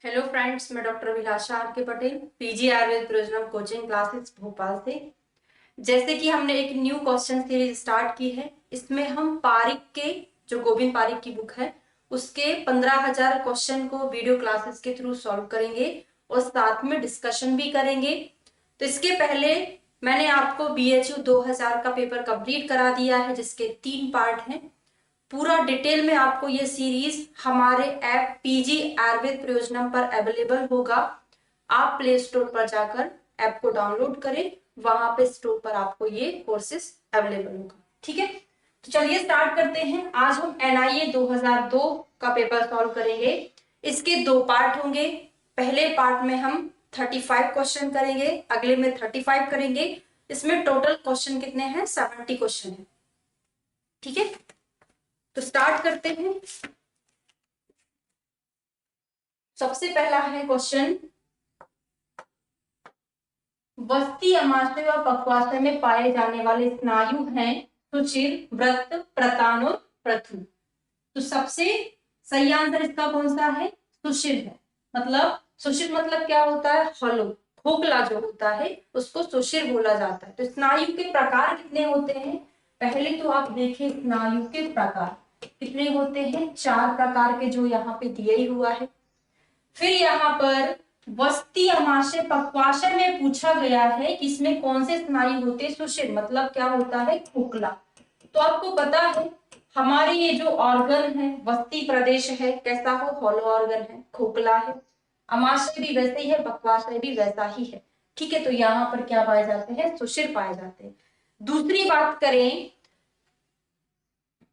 Hello friends, मैं doctor Abhilasha R K Patel, PG Ayurveda Prayojanam coaching classes Bhopal से। जैसे कि हमने एक न्यू क्वेश्चन सीरीज स्टार्ट की है, इसमें हम पारिक के जो गोविंद पारिक की बुक है उसके 15,000 क्वेश्चन को वीडियो क्लासेस के थ्रू सॉल्व करेंगे और साथ में डिस्कशन भी करेंगे। तो इसके पहले मैंने आपको BHU 2000 का पेपर कंप्लीट करा दिया है, जिसके 3 पार्ट हैं। पूरा डिटेल में आपको ये सीरीज हमारे ऐप पीजी आयुर्वेद प्रयोजनम पर अवेलेबल होगा। आप प्ले स्टोर पर जाकर ऐप को डाउनलोड करें, वहां पे स्टोर पर आपको ये कोर्सेस अवेलेबल होगा। ठीक है, तो चलिए स्टार्ट करते हैं। आज हम NIA 2002 का पेपर सॉल्व करेंगे। इसके 2 पार्ट होंगे। पहले पार्ट में हम 35 क्वेश्चन करेंगे, अगले में 35 करेंगे। इसमें टोटल क्वेश्चन कितने हैं? 70 क्वेश्चन है। ठीक है, तो स्टार्ट करते हैं। सबसे पहला है क्वेश्चन, वस्ती अमाशय व पक्वाशय में पाए जाने वाले स्नायु हैं सुचिर, वृत्त, प्रतान और प्रथु। तो सबसे सही आंसर इसका कौन सा है? सुशिर है। मतलब सुशिर मतलब क्या होता है? हॉलो, खोखला जो होता है उसको सुशिर बोला जाता है। तो स्नायु के प्रकार कितने होते हैं? पहले तो आप देखें स्नायु के प्रकार कितने होते हैं। 4 प्रकार के, जो यहाँ पे दिया ही हुआ है। फिर यहाँ पर वस्ती अमाशय पक्वाशय में पूछा गया है कि इसमें कौन से स्नायु होते हैं? सुषिर मतलब क्या होता है? खोखला। तो आपको पता है हमारे ये जो ऑर्गन है, वस्ती प्रदेश है, कैसा हो? हॉलो ऑर्गन है, खोखला है। अमाशय भी वैसे ही है, पक्वाशय भी वैसा ही है। ठीक है, तो यहाँ पर क्या पाए जाते हैं? सुषिर पाए जाते हैं। दूसरी बात करें,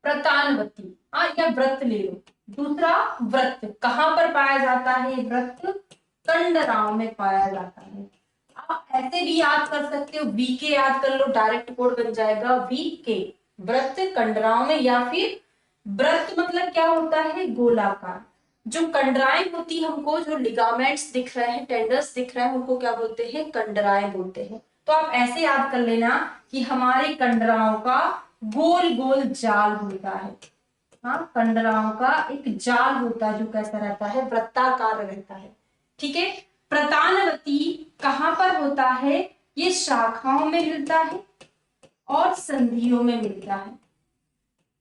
प्रतानवती, या व्रत ले लो। दूसरा व्रत कहां पर पाया जाता है? व्रत कंडराव में पाया जाता है। आप ऐसे भी याद कर सकते हो, VK याद कर लो, डायरेक्ट कोड बन जाएगा VK, व्रत कंडराव में। या फिर व्रत मतलब क्या होता है? गोलाकार। जो कंडराएं होती हमको, जो लिगामेंट्स दिख रहे हैं, टेंडर्स दिख रहे हैं, उनको क्या बोलते हैं? कंडराएं बोलते हैं। तो आप ऐसे याद कर लेना कि हमारे कंडराओं का गोल गोल जाल होता है। हाँ, कंडराओं का एक जाल होता है जो कैसा रहता है? वृत्ताकार रहता है। ठीक है, प्रतानवती कहां पर होता है? ये शाखाओं में मिलता है और संधियों में मिलता है।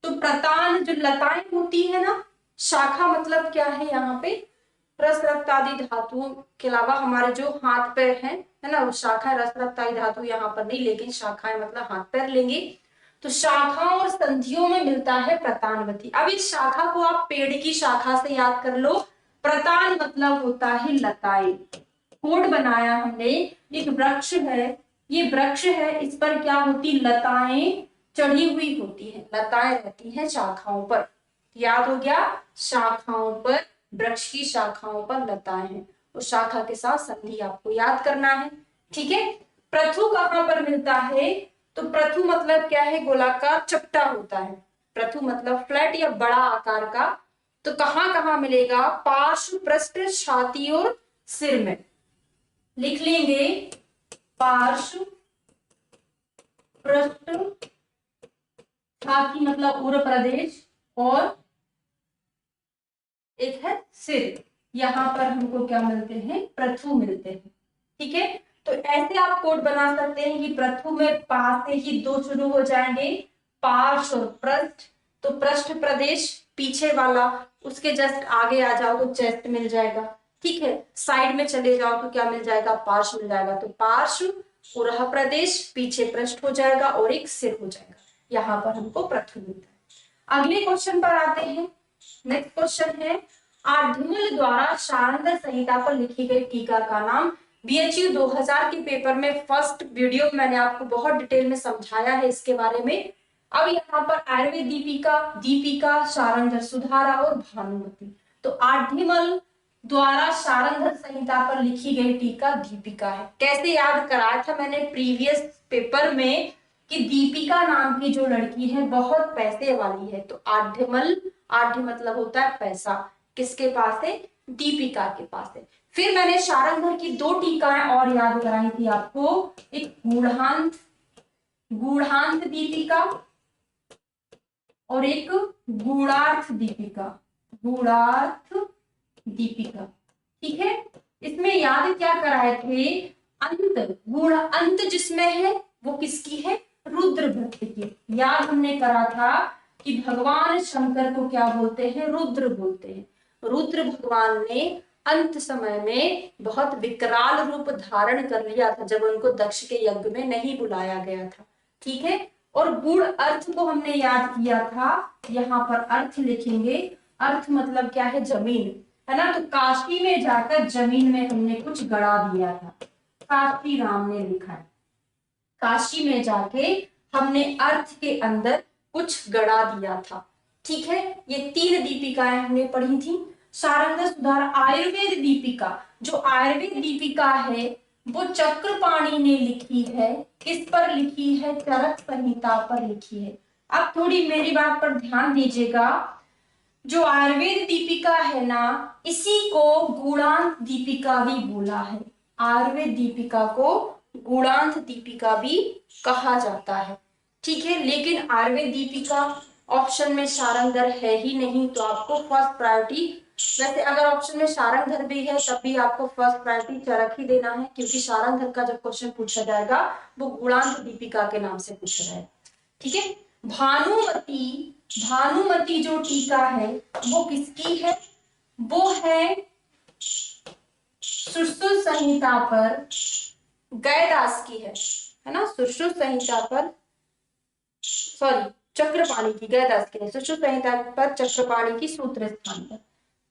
तो प्रतान जो लताएं होती है ना, शाखा मतलब क्या है? यहाँ पे रस रक्त आदि धातुओं के अलावा हमारे जो हाथ पैर हैं, है ना, वो शाखा रस रक्त आदि धातु यहाँ पर नहीं, लेकिन शाखाएं मतलब हाथ पैर लेंगे। तो शाखाओं और संधियों में मिलता है प्रतानवती। अब इस शाखा को आप पेड़ की शाखा से याद कर लो। प्रतान मतलब होता है लताएं। कोड बनाया हमने, एक वृक्ष है, ये वृक्ष है, इस पर क्या होती? लताएं चढ़ी हुई होती है, लताएं रहती हैं शाखाओं पर। याद हो गया? शाखाओं पर, वृक्ष की शाखाओं पर लताएं हैं, उस शाखा के साथ संधि आपको याद करना है। ठीक है, प्रथु कहां पर मिलता है? तो प्रथु मतलब क्या है? गोलाकार चपटा होता है। प्रथु मतलब फ्लैट या बड़ा आकार का। तो कहां कहां मिलेगा? पार्श्व, पृष्ठ, छाती और सिर में। लिख लेंगे, पार्श्व, पृष्ठ, छाती मतलब उर प्रदेश, और एक है सिर। यहां पर हमको क्या मिलते हैं? प्रथु मिलते हैं। ठीक है, तो ऐसे आप कोड बना सकते हैं कि प्रथु में पा से ही 2 शुरू हो जाएंगे, पार्श्व और पृष्ठ। तो पृष्ठ प्रदेश पीछे वाला, उसके जस्ट आगे आ जाओ तो चेस्ट मिल जाएगा। ठीक है, साइड में चले जाओ तो क्या मिल जाएगा? पार्श्व मिल जाएगा। तो पार्श्व, उरह प्रदेश, पीछे पृष्ठ हो जाएगा और एक सिर हो जाएगा। यहाँ पर हमको प्रथु मिलता है। अगले क्वेश्चन पर आते हैं। नेक्स्ट क्वेश्चन है, आढ्यमल द्वारा शारंगर संहिता पर लिखी गई टीका का नाम। BHU 2000 के पेपर में फर्स्ट वीडियो में मैंने आपको बहुत डिटेल में समझाया है इसके बारे में। अब यहाँ पर आयुर्वेद दीपिका, दीपिका, शारंगर सुधारा और भानुमति। तो आढ्यमल द्वारा शारंगर संहिता पर लिखी गई टीका दीपिका है। कैसे याद कराया था मैंने प्रीवियस पेपर में कि दीपिका नाम की जो लड़की है बहुत पैसे वाली है। तो आढ्यमल, आढ्य मतलब होता है पैसा, किसके पास है? दीपिका के पास है। फिर मैंने शारंगर की 2 टीकाएं और याद कराई थी आपको, एक गूढ़ांत, गूढ़ांत दीपिका और एक गूढ़ार्थ दीपिका, गूढ़ार्थ दीपिका। ठीक है, इसमें याद क्या कराए थे, अंत, गुण अंत जिसमें है वो किसकी है, रुद्र भक्त की। याद हमने करा था कि भगवान शंकर को क्या बोलते हैं, रुद्र बोलते हैं। रुद्र भगवान ने अंत समय में बहुत विकराल रूप धारण कर लिया था जब उनको दक्ष के यज्ञ में नहीं बुलाया गया था। ठीक है, और गुण अर्थ को हमने याद किया था, यहाँ पर अर्थ लिखेंगे। अर्थ मतलब क्या है, जमीन, है ना। तो काशी में जाकर जमीन में हमने कुछ गड़ा दिया था, काशी राम ने लिखा है। काशी में जाके हमने अर्थ के अंदर कुछ गड़ा दिया था। ठीक है, ये 3 दीपिकाएं हमने पढ़ी थी। सारंग सुधार आयुर्वेद दीपिका, जो आयुर्वेद दीपिका है वो चक्रपाणी ने लिखी है। किस पर लिखी है, चरक संहिता पर लिखी है। अब थोड़ी मेरी बात पर ध्यान दीजिएगा, जो आयुर्वेद दीपिका है ना, इसी को गुणांत दीपिका भी बोला है। आयुर्वेद दीपिका को गुणांत दीपिका भी कहा जाता है। ठीक है, लेकिन आयुर्वेद दीपिका ऑप्शन में सारंगधर है ही नहीं, तो आपको फर्स्ट प्रायोरिटी, वैसे अगर ऑप्शन में सारंगधर भी है तब भी आपको फर्स्ट प्रायोरिटी चरक ही देना है, क्योंकि सारंगधर का जब क्वेश्चन पूछा जाएगा वो गुणांत दीपिका के नाम से पूछा जाएगा। ठीक है, भानुमति, भानुमति जो टीका है वो किसकी है, वो है सुश्रुत संहिता पर गयदास की है ना। सुश्रुत संहिता पर, सॉरी, चक्रपाणी की, गयदास की है। सुश्रुत संहिता पर चक्रपाणी की सूत्र स्थान पर,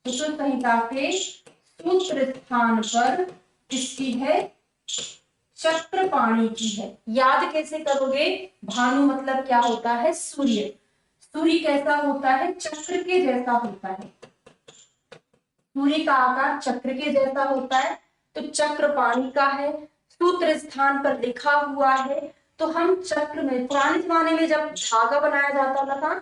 सुश्रुत संहिता के सूत्र स्थान पर किसकी है, चक्रपाणी की है। याद कैसे करोगे, भानु मतलब क्या होता है, सूर्य। सूर्य कैसा होता है, चक्र के जैसा होता है। सूर्य का आकार चक्र के जैसा होता है, तो चक्रपाणी का है, सूत्र स्थान पर लिखा हुआ है। तो हम चक्र में, पुराने जमाने में जब धागा बनाया जाता था,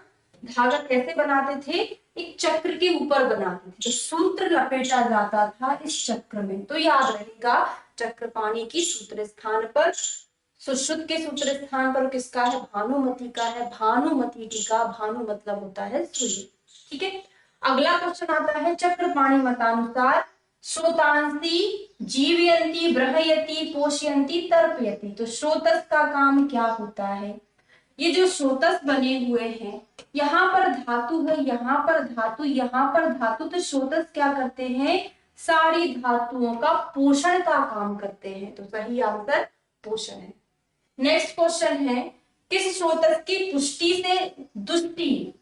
धागा कैसे बनाते थे, एक चक्र के ऊपर बनाते थे, तो सूत्र लपेटा जाता था इस चक्र में। तो याद रहेगा, चक्रपाणी की सूत्र स्थान पर, सुश्रुत के सूत्र स्थान पर किसका है, भानुमति का है। भानुमति टीका, भानु मतलब होता है सूर्य। ठीक है, अगला क्वेश्चन आता है, चक्रपाणी मतानुसार श्रोतांसी जीवयंती ब्रहयति पोषयंती तर्पयति। तो श्रोतस का काम क्या होता है, ये जो श्रोतस बने हुए हैं, यहाँ पर धातु है, यहाँ पर धातु, यहाँ पर धातु, तो श्रोतस क्या करते हैं, सारी धातुओं का पोषण का काम करते हैं। तो सही आंसर पोषण है। नेक्स्ट क्वेश्चन है, किस श्रोतस की पुष्टि से दुष्टि,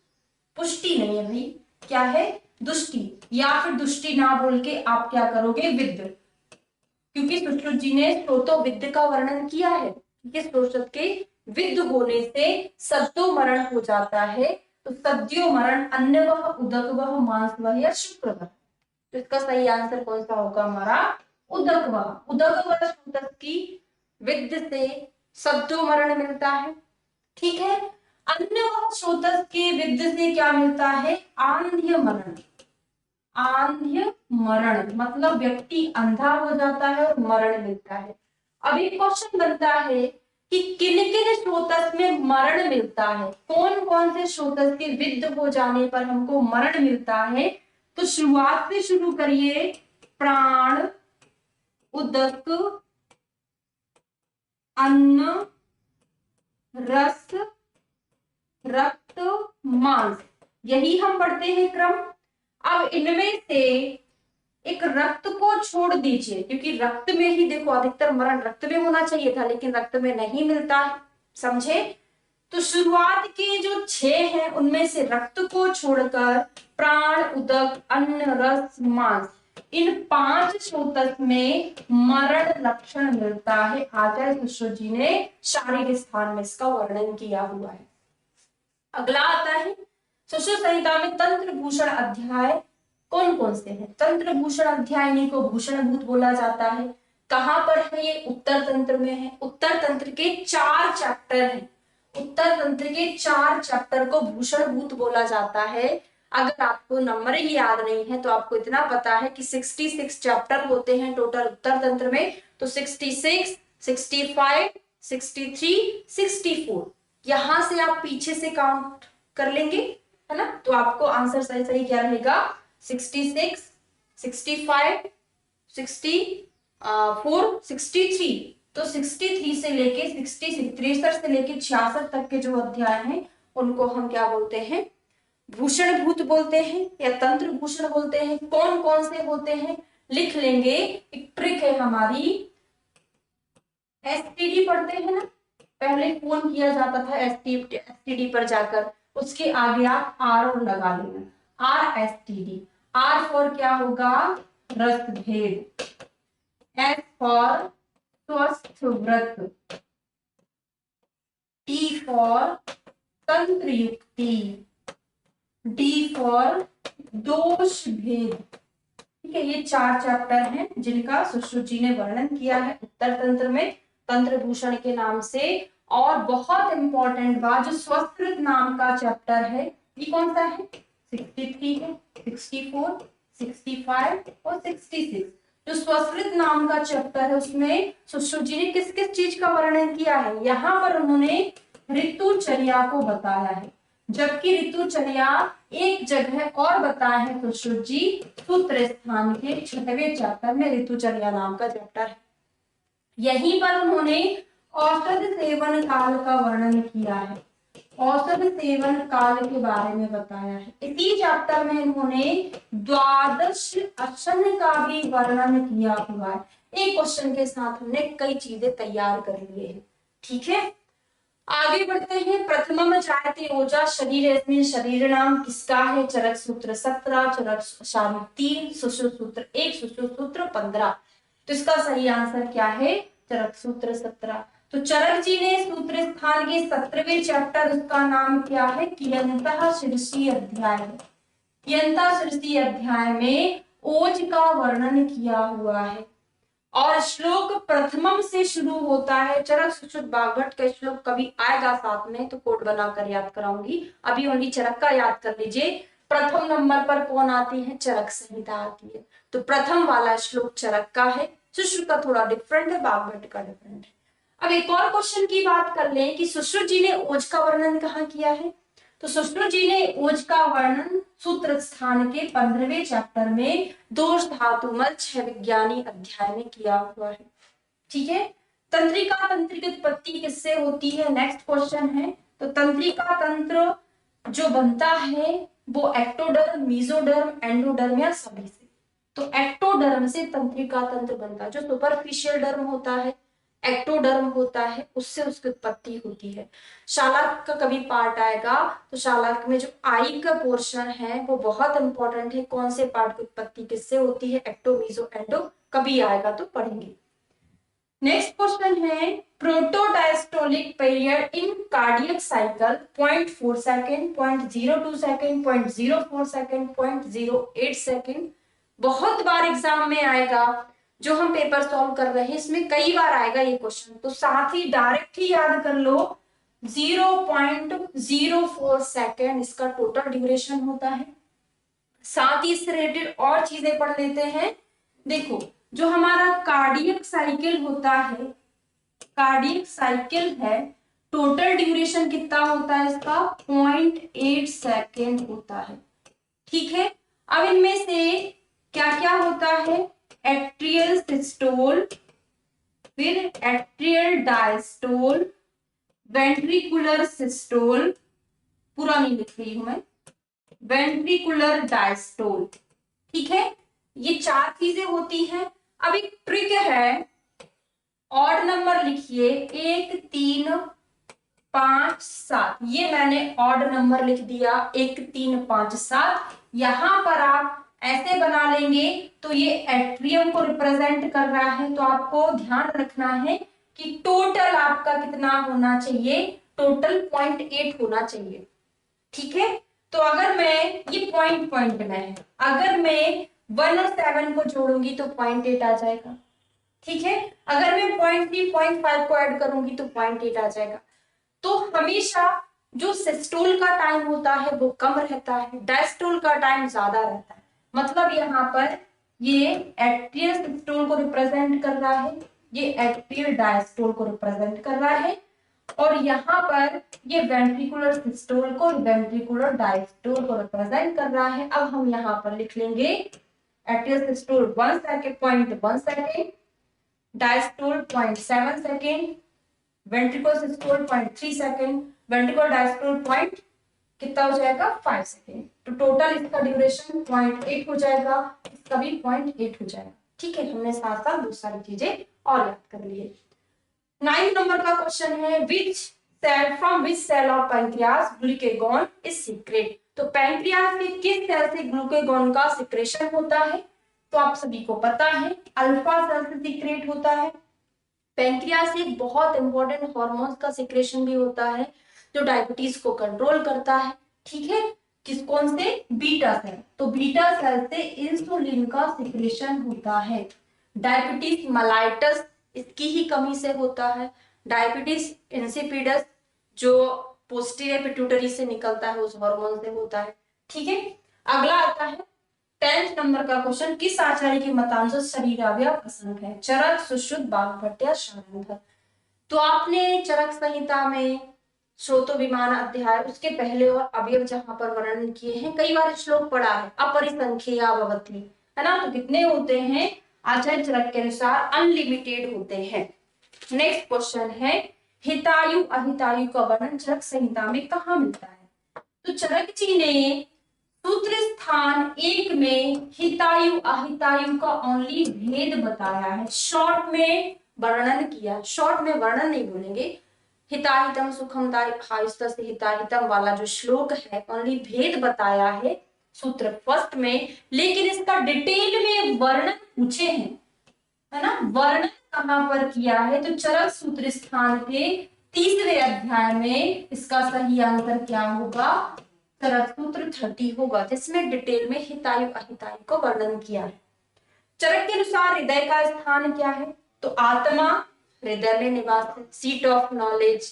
पुष्टि नहीं है भाई, क्या है, दुष्टि, या फिर दुष्टि ना बोल के आप क्या करोगे, विद्ध, क्योंकि सुश्रुत जी ने स्रोतो विद्ध का वर्णन किया है कि स्रोत के विद्ध होने से सद्यो मरण हो जाता है। तो सद्यो मरण अन्न वह, उदक वह, मांस वह या शुक्र वह। तो इसका सही आंसर कौन सा होगा हमारा, उदक वह। उदक वह श्रोत की विद्ध से सद्यो मरण मिलता है। ठीक है, अन्य वह स्रोतस के विद्ध से क्या मिलता है, आंध्य मरण। आंध्य मरण मतलब व्यक्ति अंधा हो जाता है और मरण मिलता है। अब एक क्वेश्चन बनता है कि किन किन स्रोतस में मरण मिलता है, कौन कौन से स्रोतस के विद्ध हो जाने पर हमको मरण मिलता है। तो शुरुआत से शुरू करिए, प्राण, उदक, अन्न, रस, रक्त, मांस, यही हम पढ़ते हैं क्रम। अब इनमें से एक रक्त को छोड़ दीजिए, क्योंकि रक्त में ही देखो अधिकतर मरण रक्त में होना चाहिए था, लेकिन रक्त में नहीं मिलता है, समझे। तो शुरुआत के जो 6 हैं उनमें से रक्त को छोड़कर प्राण, उदक, अन्न, रस, मांस, इन 5 स्रोतस में मरण लक्षण मिलता है। आचार्य सुश्रुत जी ने शारीरिक स्थान में इसका वर्णन किया हुआ है। अगला आता है, सुश्रुत संहिता में तंत्र भूषण अध्याय कौन कौन से हैं। तंत्र भूषण अध्याय, इन्हीं को भूषण भूत बोला जाता है। कहां पर है ये, उत्तर तंत्र में है। उत्तर तंत्र के 4 चैप्टर हैं, उत्तर तंत्र के 4 चैप्टर को भूषण भूत बोला जाता है। अगर आपको नंबर ही याद नहीं है तो आपको इतना पता है कि 66 चैप्टर होते हैं टोटल उत्तर तंत्र में। तो 66, 65, 63, 64, यहां से आप पीछे से काउंट कर लेंगे, है ना। तो आपको आंसर सही सही क्या रहेगा, 66, 65, 63, तो 63 से लेके 63 से लेके 66 तक के जो अध्याय हैं उनको हम क्या बोलते हैं, भूषण भूत बोलते हैं या तंत्र भूषण बोलते हैं। कौन कौन से होते हैं लिख लेंगे। एक ट्रिक है हमारी, एसटीडी पढ़ते हैं ना, पहले फोन किया जाता था एसटीडी पर जाकर, उसके आगे आप आर लगा लेना, R S T D. R for क्या होगा, रस भेद। एस फॉर स्वस्थ व्रत। टी फॉर तंत्र युक्ति। डी फॉर दोष भेद। ठीक है, ये 4 चैप्टर हैं जिनका सुश्रुत जी ने वर्णन किया है उत्तर तंत्र में तंत्र भूषण के नाम से। और बहुत इंपॉर्टेंट बात, जो स्वस्त्रत नाम का चैप्टर है ये कौन सा है, 63 है, 64, 65 और 66। जो स्वस्त्रत नाम का चैप्टर है उसमें सुश्रुत जी ने किस किस चीज का वर्णन किया है, यहाँ पर उन्होंने ऋतुचर्या को बताया है। जबकि ऋतुचर्या एक जगह और बताए हैं सुश्रुत जी, सूत्र स्थान के 6वें चैप्टर में ऋतुचर्या नाम का चैप्टर है। यहीं पर उन्होंने औषध सेवन काल का वर्णन किया है, औषध सेवन काल के बारे में बताया है। इसी चैप्टर में इन्होंने द्वादश अशन का भी वर्णन किया हुआ है। एक क्वेश्चन के साथ हमने कई चीजें तैयार कर लिए हैं। ठीक है, आगे बढ़ते हैं। प्रथमम जायते ओजा शरीर, शरीर नाम किसका है, चरक सूत्र 17, चरक शारीर 3, सुश्रुत सूत्र 1, सुश्रुत सूत्र 15। तो इसका सही आंसर क्या है, चरक सूत्र 17। तो चरक जी ने सूत्र स्थान के 17वें चैप्टर, उसका नाम क्या है, कियंतः शीर्षी अध्याय है। कियंता शीर्षी अध्याय में ओज का वर्णन किया हुआ है और श्लोक प्रथमम से शुरू होता है। चरक सुश्रुत बागभट्ट का श्लोक कभी आएगा साथ में तो कोड बनाकर याद कराऊंगी, अभी ओनली चरक का याद कर लीजिए। प्रथम नंबर पर कौन आती है, चरक संहिता आती है। तो प्रथम वाला श्लोक चरक का है, सुश्रुत का थोड़ा डिफरेंट है, बागभट्ट का डिफरेंट है। अब एक और क्वेश्चन की बात कर लें कि सुश्रुत जी ने ओज का वर्णन कहाँ किया है। तो सुश्रुत जी ने ओज का वर्णन सूत्र स्थान के 15वें चैप्टर में दोष धातुमल 6 विज्ञानी अध्याय में किया हुआ है। ठीक है, तंत्रिका तंत्र की उत्पत्ति किससे होती है, नेक्स्ट क्वेश्चन है। तो तंत्रिका तंत्र जो बनता है वो एक्टोडर्म, मेसोडर्म, एंडोडर्म या सभी से। तो एक्टोडर्म से तंत्रिका तंत्र बनता है। जो सुपरफिशियल डर्म होता है, एक्टोडर्म होता है, उससे उसकी उत्पत्ति होती है। शालाक का कभी पार्ट आएगा तो शालाक में जो आई का पोर्शन है वो बहुत इंपॉर्टेंट है। कौन से पार्ट की उत्पत्ति किससे होती है, एक्टो, मेसो, एंडो, कभी आएगा तो पढ़ेंगे। नेक्स्ट क्वेश्चन है, protodiastolic period in cardiac cycle 0.4 second, 0.02 second, 0.04 second, 0.08 second. बहुत बार एग्जाम में आएगा, जो हम पेपर सॉल्व कर रहे हैं इसमें कई बार आएगा ये क्वेश्चन, तो साथ ही डायरेक्ट ही याद कर लो 0.04 सेकेंड इसका टोटल ड्यूरेशन होता है। साथ ही इससे रिलेटेड और चीजें पढ़ लेते हैं। देखो, जो हमारा कार्डियक साइकिल होता है, कार्डियक साइकिल है, टोटल ड्यूरेशन कितना होता है इसका, 0.8 सेकेंड होता है। ठीक है, अब इनमें से क्या क्या होता है, एट्रियल सिस्टोल, फिर एट्रियल डायस्टोल, वेंट्रिकुलर सिस्टोल, पूरा नहीं लिख रही हूं मैं, वेंट्रिकुलर डायस्टोल। ठीक है, ये 4 चीजें होती हैं। अब एक ट्रिक है, ऑड नंबर लिखिए 1, 3, 5, 7। ये मैंने ऑड नंबर लिख दिया 1, 3, 5, 7। यहां पर आप ऐसे बना लेंगे तो ये एट्रियम को रिप्रेजेंट कर रहा है। तो आपको ध्यान रखना है कि टोटल आपका कितना होना चाहिए, टोटल 0.8 होना चाहिए। ठीक है, तो अगर मैं ये पॉइंट पॉइंट में है, अगर मैं 1 और 7 को जोड़ूंगी तो 0.8 आ जाएगा। ठीक है, अगर मैं 0.3, 0.5 को ऐड करूंगी तो 0.8 आ जाएगा। तो हमेशा जो सिस्टोल का टाइम होता है वो कम रहता है, डायस्टोल का टाइम ज्यादा रहता है। मतलब यहाँ पर ये एट्रियल सिस्टोल को रिप्रेजेंट कर रहा है, ये एट्रियल डायस्टोल को रिप्रेजेंट कर रहा है, और यहाँ पर ये वेंट्रिकुलर सिस्टोल को, वेंट्रिकुलर डायस्टोल को रिप्रेजेंट कर रहा है। अब हम यहाँ पर लिख लेंगे atrial systole 1 second 0.1 second, diastole 0.7 second, ventricle systole 0.3 second, ventricle diastole point कितना हो जाएगा 5 सेकेंड। तो टोटल इसका ड्यूरेशन 0.8 हो जाएगा, इसका भी 0.8 हो जाएगा। ठीक है, हमने साथ साथ बहुत सारी चीजें और याद कर लिए। 9 नंबर का क्वेश्चन है which cell from which cell of pancreas glucagon is secret. तो पैंक्रियास के किस सेल से ग्लूकेगॉन का सिक्रेशन होता है? तो आप सभी को पता है अल्फा सेल से सीक्रेट होता है। पैंक्रियास से एक बहुत इंपॉर्टेंट हार्मोन्स का सिक्रेशन भी होता है जो डायबिटीज को कंट्रोल करता है। ठीक है, किस कौन से? Beta cell. तो बीटा सेल से इंसुलिन का सिक्रेशन होता है। डायबिटीज मेलाइटस इसकी ही कमी से होता है। डायबिटीज इंसिपिडस जो पोस्टीरियर पिट्यूटरी से निकलता है उस हार्मोन से होता है। ठीक है, अगला आता है 10th नंबर का क्वेश्चन, किस आचार्य के मतानुसार शरीर अवयव असंख्य है? चरक, सुश्रुत, वाग्भट या शारंध्र। तो आपने चरक संहिता में श्रोतोविमान अध्याय उसके पहले और अवयव जहां पर वर्णन किए हैं, कई बार श्लोक पढ़ा है अपरिसंख्या भवति, है ना। तो कितने होते हैं? आचार्य चरक के अनुसार अनलिमिटेड होते हैं। नेक्स्ट क्वेश्चन है हितायु अहितायु का वर्णन चरक संहिता में कहाँ मिलता है? तो चरक जी ने सूत्र स्थान 1 में हितायु अहितायु का ओनली भेद बताया है, शॉर्ट में वर्णन किया। शॉर्ट में वर्णन नहीं बोलेंगे, हिताहितम सुखम दायिस्तस्य हिताहितम वाला जो श्लोक है ओनली भेद बताया है सूत्र फर्स्ट में, लेकिन इसका डिटेल में वर्णन पूछे हैं, है ना। वर्णन कहां पर किया है? तो चरक सूत्र स्थान के 3रे अध्याय में इसका सही आंसर क्या होगा? चरक सूत्र 30 होगा, जिसमें डिटेल में हितायु अहितायु को वर्णन किया है। चरक के अनुसार हृदय का स्थान क्या है? तो आत्मा हृदय में निवास है। Seat of knowledge,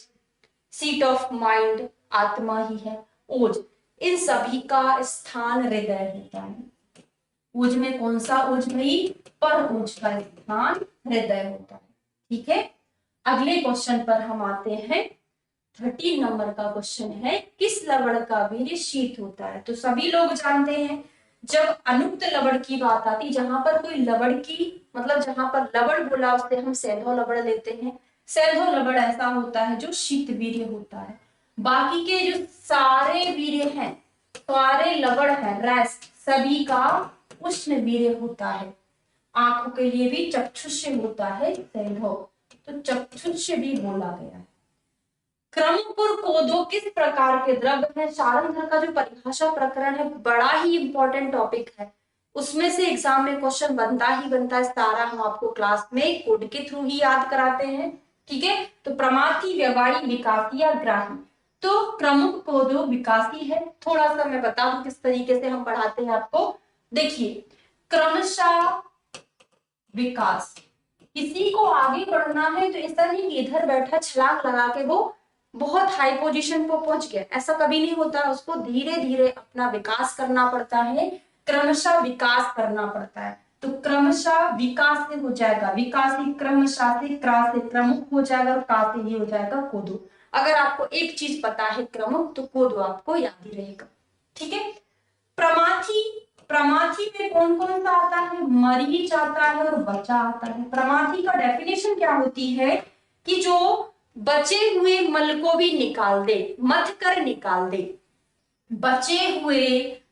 seat of mind आत्मा ही है। ओज, इन सभी का स्थान हृदय होता है। ओज में कौन सा ओज भाई? पर ओज का स्थान हृदय होता है। ठीक है, अगले क्वेश्चन पर हम आते हैं। 13 नंबर का क्वेश्चन है किस लवण का वीर्य शीत होता है? तो सभी लोग जानते हैं जब अनुक्त लवण की बात आती, जहां पर कोई लवण की मतलब जहां पर लवण बोला उससे हम सैंधव लवण लेते हैं। सैंधव लवण ऐसा होता है जो शीत वीर्य होता है। बाकी के जो सारे वीर्य हैं, सारे लवण है, रेस्ट सभी का उष्ण वीर्य होता है। आंखों के लिए भी चक्षुष्य होता है सैंधव, तो चक्षुष्य भी बोला गया है। क्रमपुर कोदो किस प्रकार के द्रव्य है? शारंध्र का जो परिभाषा प्रकरण है बड़ा ही इंपॉर्टेंट टॉपिक है, उसमें से एग्जाम में क्वेश्चन बनता ही बनता है। सारा हम आपको क्लास में कोड के थ्रू ही याद कराते हैं। ठीक है, तो प्रमाथी, व्यवहारी, विकासी या ग्राही। तो क्रमुक कोदो विकासी है। थोड़ा सा मैं बता दूं किस तरीके से हम पढ़ाते हैं आपको। देखिए, क्रमशः विकास, किसी को आगे बढ़ना है तो ऐसा नहीं कि इधर बैठा छलांग लगा के वो बहुत हाई पोजीशन पर पहुंच गया, ऐसा कभी नहीं होता। उसको धीरे धीरे अपना विकास करना पड़ता है, क्रमशः विकास करना पड़ता है। तो क्रमशः विकास से हो जाएगा विकासी, क्रमशः से क्रा से क्रमुक हो जाएगा, का से ये हो जाएगा कोदो। अगर आपको एक चीज पता है क्रमुक, तो कोदो आपको याद ही रहेगा। ठीक है, प्रमाथी, प्रमाथी में कौन कौन सा आता है? मरीच आता है और बचा आता है। प्रमाथी का डेफिनेशन क्या होती है कि जो बचे हुए मल को भी निकाल दे, मथ कर निकाल दे, बचे हुए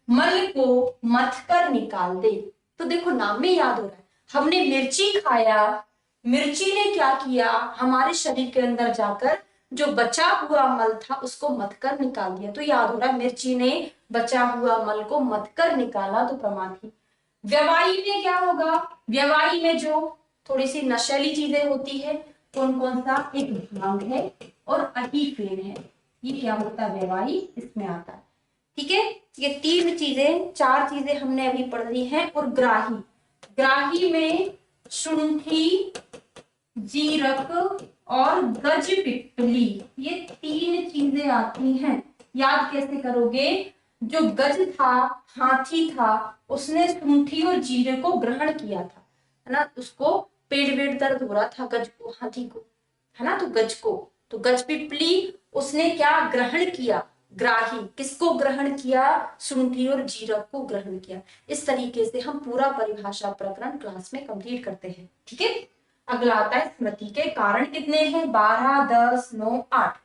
मल को मथ कर निकाल दे। तो देखो नाम में याद हो रहा है, हमने मिर्ची खाया, मिर्ची ने क्या किया? हमारे शरीर के अंदर जाकर जो बचा हुआ मल था उसको मथ कर निकाल दिया। तो याद हो रहा है मिर्ची ने बचा हुआ मल को मथ कर निकाला, तो प्रमाथी। व्यवाही में क्या होगा? व्यवाही में जो थोड़ी सी नशीली चीजें होती है, कौन कौन सा? एक भांग है और अहीफेन है, ये क्या होता है? व्यवाही इसमें आता है। ठीक है, ये 3 चीजें 4 चीजें हमने अभी पढ़ ली हैं। और ग्राही, ग्राही में शुंठी, जीरक और गज पिपली, ये 3 चीजें आती हैं। याद कैसे करोगे? जो गज था, हाथी था, उसने शुंठी और जीरे को ग्रहण किया था, है ना। उसको पेट वेट दर्द हो रहा था गज को, हाथी को, है ना, तो गज को। तो गज पिपली उसने क्या ग्रहण किया? ग्राही, किसको ग्रहण किया, शुंठी और जीरक को ग्रहण किया। इस तरीके से हम पूरा परिभाषा प्रकरण क्लास में कंप्लीट करते हैं। ठीक है, अगला आता है स्मृति के कारण कितने हैं, 12, 10, 9, 8।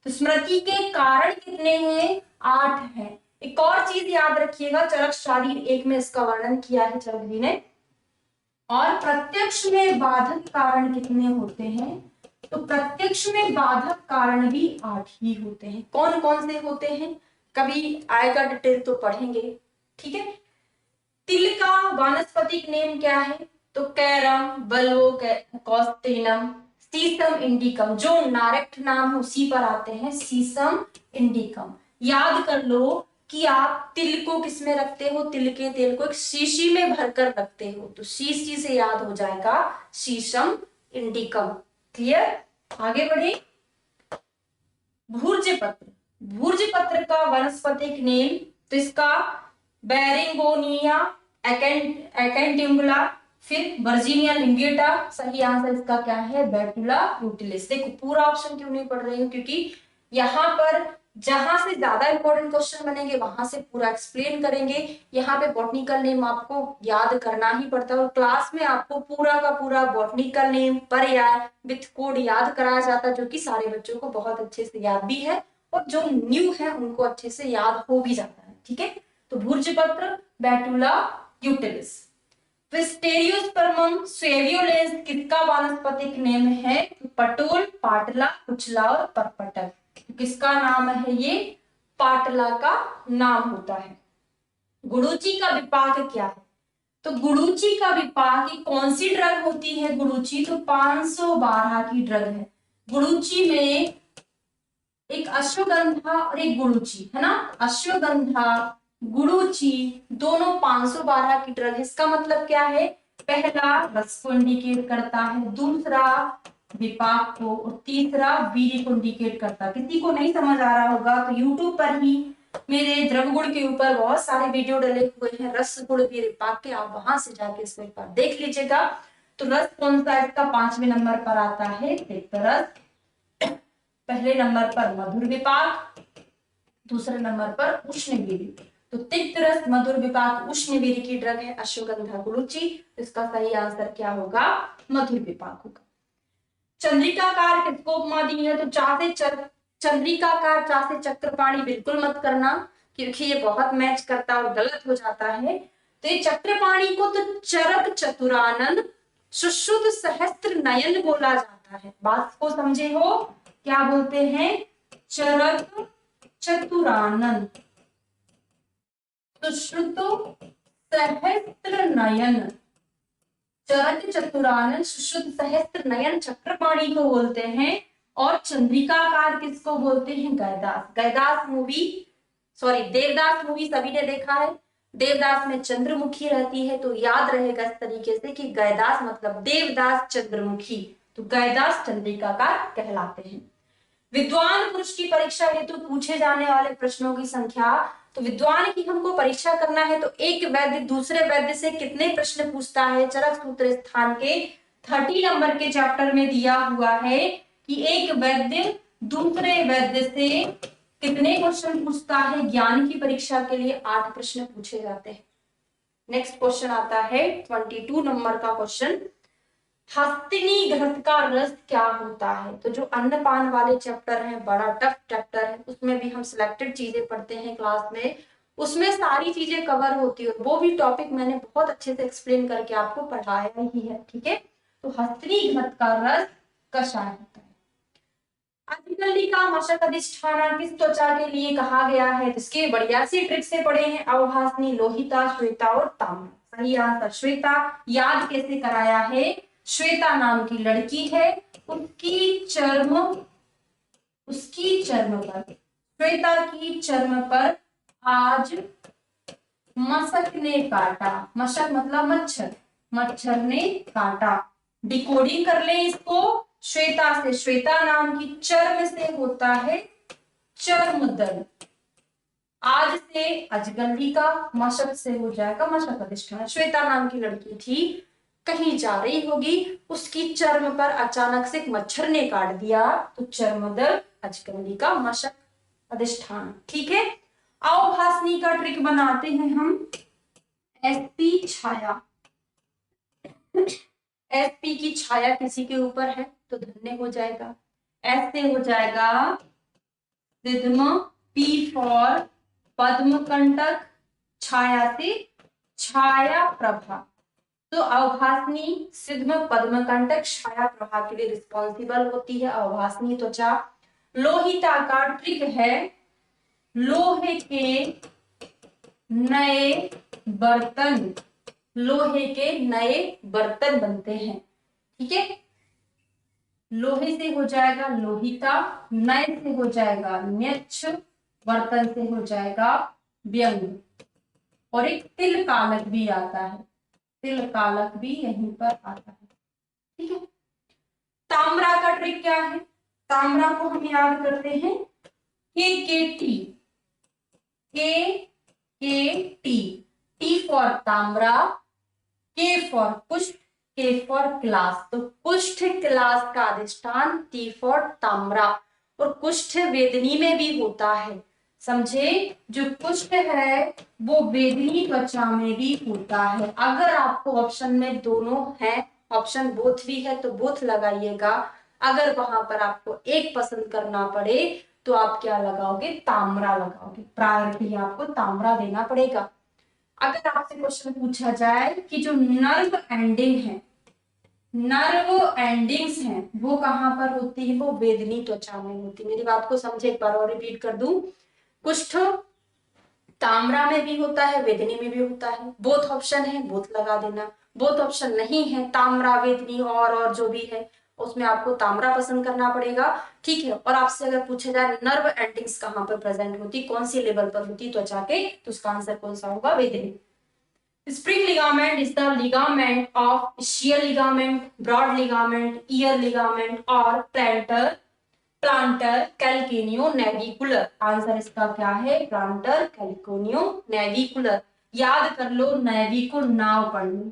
तो स्मृति के कारण कितने हैं, 8 हैं। एक और चीज याद रखिएगा, चरक शारीर 1 में इसका वर्णन किया है चरक जी ने। और प्रत्यक्ष में बाधक कारण कितने होते हैं, तो प्रत्यक्ष में बाधक कारण भी 8 ही होते हैं। कौन कौन से होते हैं, कभी आएगा डिटेल तो पढ़ेंगे। ठीक है, तिल का वानस्पतिक नेम क्या है, तो कैरम, बल्वो कॉस्टेनम, सीसम इंडिकम। जो डायरेक्ट नाम है उसी पर आते हैं, सीसम इंडिकम। याद कर लो कि आप तिल को किस में रखते हो, तिल के तेल को एक शीशी में भरकर रखते हो, तो शीशी से याद हो जाएगा शीशम इंडिकम। क्लियर, आगे बढ़े। भूर्जपत्र, भूर्जपत्र का वनस्पतिक नेम, तो इसका बेरिंगोनिया एकेंटिंगुला, फिर वर्जीनिया लिंगेटा। सही आंसर इसका क्या है, बेटुला यूटिलिस। देखो पूरा ऑप्शन क्यों नहीं पढ़ रही हूँ, क्योंकि यहाँ पर जहां से ज्यादा इंपॉर्टेंट क्वेश्चन बनेंगे वहां से पूरा एक्सप्लेन करेंगे। यहाँ पे बॉटनिकल नेम आपको याद करना ही पड़ता है, और क्लास में आपको पूरा का पूरा बॉटनिकल नेम पर्याय विथ कोड याद कराया जाता है, जो कि सारे बच्चों को बहुत अच्छे से याद भी है, और जो न्यू है उनको अच्छे से याद हो भी जाता है। ठीक है, तो भूर्जपत्र बेटुला यूटिलिस। विस्टेरियोस्पर्मम सेवियोलेंस किसका वानस्पतिक नेम है, पटोल, पाटला, कुचला और परपटल। किसका नाम है ये, पाटला का नाम होता है। गुडुचि का विपाक क्या है, तो गुडुचि का विपाक कौन सी ड्रग होती है, गुडुचि तो 512 की ड्रग है। गुडुचि में एक अश्वगंधा और एक गुडुचि है ना, अश्वगंधा गुडुचि दोनों 512 की ड्रग है। इसका मतलब क्या है, पहला रस को इंडिकेट करता है, दूसरा विपाक को, और तीसरा वीर्य को इंडिकेट करता है। किसी को नहीं समझ आ रहा होगा तो यूट्यूब पर ही मेरे द्रव गुण के ऊपर बहुत सारे वीडियो डले हुए हैं, रस गुण वीर्य विपाक के, आप वहां से जाके इसको एक बार देख लीजिएगा। तो रस कौन सा इसका 5वें नंबर पर आता है, रस। पहले नंबर पर मधुर विपाक, दूसरे नंबर पर उष्णवीर्य। तो तिक्त रस, मधुर विपाक, उष्णवीर्य की ड्रग है अश्वगंधा गुडुचि। इसका सही आंसर क्या होगा, मधुर विपाक होगा। चंद्रिकाकार किसको उपमा दी है, तो चंद्रिकाकार चा से चक्रपाणी बिल्कुल मत करना, क्योंकि ये बहुत मैच करता और गलत हो जाता है। तो ये चक्रपाणी को तो चरक चतुरानन सुश्रुत सहस्त्र नयन बोला जाता है। बात को समझे हो, क्या बोलते हैं, चरक चतुरानन सुश्रुत सहस्त्र नयन, चरक चतुरानन सुश्रुत सहस्त्र नयन चक्रपाणी को बोलते हैं। और चंद्रिकाकार किसको बोलते हैं, गैदास। गैदास मूवी, सॉरी देवदास मूवी सभी ने देखा है, देवदास में चंद्रमुखी रहती है, तो याद रहेगा इस तरीके से कि गैदास मतलब देवदास चंद्रमुखी, तो गैदास चंद्रिकाकार कहलाते हैं। विद्वान पुरुष की परीक्षा हेतु पूछे जाने वाले प्रश्नों की संख्या, तो विद्वान की हमको परीक्षा करना है, तो एक वैद्य दूसरे वैद्य से कितने प्रश्न पूछता है, चरक सूत्र स्थान के 30 नंबर के चैप्टर में दिया हुआ है कि एक वैद्य दूसरे वैद्य से कितने क्वेश्चन पूछता है। ज्ञान की परीक्षा के लिए 8 प्रश्न पूछे जाते हैं। नेक्स्ट क्वेश्चन आता है 22 नंबर का क्वेश्चन, हस्तिनी घृत का रस क्या होता है। तो जो अन्नपान वाले चैप्टर हैं, बड़ा टफ चैप्टर है, उसमें भी हम सिलेक्टेड चीजें पढ़ते हैं क्लास में, उसमें सारी चीजें कवर होती है, वो भी टॉपिक मैंने बहुत अच्छे से एक्सप्लेन करके आपको पढ़ाया ही है। ठीक है, तो हस्तिनी घृत का रस कषाय होता है। अतिकल्लिका मशक अधिष्ठाना किस त्वचा के लिए कहा गया है, इसके बढ़िया सी ट्रिक से पढ़े हैं, अवभासनी, लोहिता, श्वेता और ताम्र। सही आंसर श्वेता। याद कैसे कराया है, श्वेता नाम की लड़की है, उसकी चर्म पर, श्वेता की चर्म पर आज मशक ने काटा। मशक मतलब मच्छर, मच्छर ने काटा। डिकोडिंग कर ले इसको, श्वेता से, श्वेता नाम की चर्म से होता है चर्मदल, आज से अजगंडिका, मशक से हो जाएगा मशक अधिष्ठान। श्वेता नाम की लड़की थी, कहीं जा रही होगी, उसकी चर्म पर अचानक से एक मच्छर ने काट दिया, तो चर्मदल, अजगंडिका, मशक। अधिष्ठान। ठीक है, आओ भासनी का ट्रिक बनाते हैं हम। एसपी छाया, एसपी की छाया किसी के ऊपर है तो धन्य हो जाएगा, ऐसे हो जाएगा सिद्म, पी फॉर पद्म कंटक, छाया से छाया प्रभा। तो अवभासनी सिद्म पद्म कंटक छाया प्रभा के लिए रिस्पॉन्सिबल होती है अवभासनी त्वचा। लोहिता का ट्रिक है लोहे के नए बर्तन, लोहे के नए बर्तन बनते हैं। ठीक है, लोहे से हो जाएगा लोहिता, नए से हो जाएगा न्यक्ष, बर्तन से हो जाएगा व्यंग। और एक तिल कालक भी आता है, तिल कालक भी यहीं पर आता है। ठीक है, ताम्रा का ट्रिक क्या है? ताम्रा को हम याद करते हैं के टी, के टी, टी फॉर ताम्रा, के फॉर पुष्ट, के फॉर क्लास। तो कुष्ठ क्लास का अधिष्ठान, टी फॉर ताम्रा। और कुष्ठ वेदनी में भी होता है, समझे? जो कुष्ठ है वो वेदनी त्वचा में भी होता है। अगर आपको ऑप्शन में दोनों है, ऑप्शन बोथ भी है तो बोथ लगाइएगा। अगर वहां पर आपको एक पसंद करना पड़े तो आप क्या लगाओगे? ताम्रा लगाओगे। प्रायोरिटी आपको ताम्रा देना पड़ेगा। अगर आपसे क्वेश्चन पूछा जाए कि जो नर्व एंडिंग है, नर्व एंडिंग्स हैं वो कहां पर होती है? वो वेदनी त्वचा में होती है। मेरी बात को समझे, एक बार और रिपीट कर दूं। कुष्ठ ताम्रा में भी होता है, वेदनी में भी होता है। बोथ ऑप्शन है, बोथ लगा देना। बोथ ऑप्शन नहीं है, ताम्रा वेदनी और जो भी है उसमें आपको ताम्रा पसंद करना पड़ेगा। ठीक है, और आपसे अगर पूछा जाए नर्व एंडिंग्स कहां पर प्रेजेंट होती, कौन सी लेवल पर होती त्वचा के, तो उसका आंसर कौन सा होगा? वेदनी। Spring ligament is the ligament of ischial ligament, broad ligament, ear ligament और plantar calcaneal navicular। आंसर इसका क्या है? plantar calcaneal navicular। याद कर लो, नेवी को नाव पढ़ लो।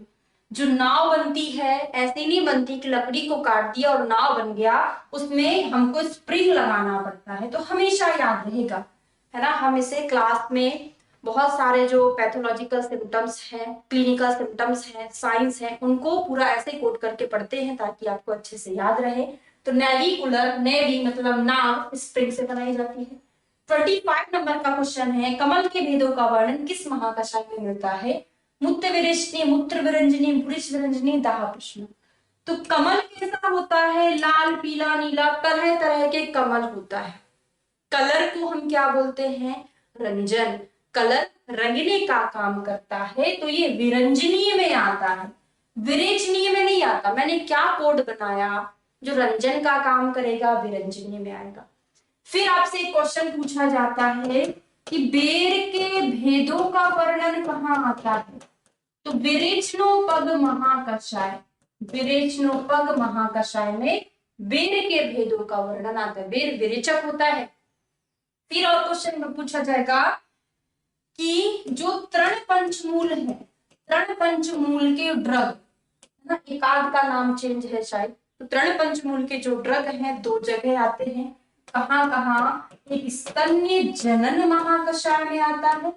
जो नाव बनती है ऐसे नहीं बनती कि लकड़ी को काट दिया और नाव बन गया, उसमें हमको स्प्रिंग लगाना पड़ता है। तो हमेशा याद रहेगा, है ना? हम इसे क्लास में बहुत सारे जो पैथोलॉजिकल सिम्टम्स हैं, क्लिनिकल सिम्टम्स हैं, साइंस हैं, उनको पूरा ऐसे कोड करके पढ़ते हैं ताकि आपको अच्छे से याद रहे। तो नेविकुलर, नेवी मतलब नाव, स्प्रिंग से बनाई जाती है। 25 नंबर का क्वेश्चन है, कमल के भेदों का वर्णन किस महाकशाय में मिलता है? मूत्र विरेचनी, मूत्र विरंजनी, पुरुष विरंजनी, दाह प्रश्न। तो कमल कैसा होता है? लाल, पीला, नीला, तरह तरह के कमल होता है। कलर को हम क्या बोलते हैं? रंजन। कलर रंगने का काम करता है, तो ये विरंजनीय में आता है, विरेचनीय में नहीं आता। मैंने क्या कोड बनाया? जो रंजन का काम करेगा विरंजनीय में आएगा। फिर आपसे एक क्वेश्चन पूछा जाता है कि बेर के भेदों का वर्णन कहाँ आता है? तो विरेचनोपग महाकषाय, विरेचनोपग महाकषाय में बेर के भेदों का वर्णन आता है। बेर विरेचक होता है। फिर और क्वेश्चन में पूछा जाएगा कि जो तृण पंचमूल है, तृण पंचमूल के ड्रग, है ना, एकाध का नाम चेंज है शायद, तो तृण पंचमूल के जो ड्रग हैं दो जगह आते हैं। कहाँ कहाँ? एक स्तन्य जनन महाकषाय में आता है,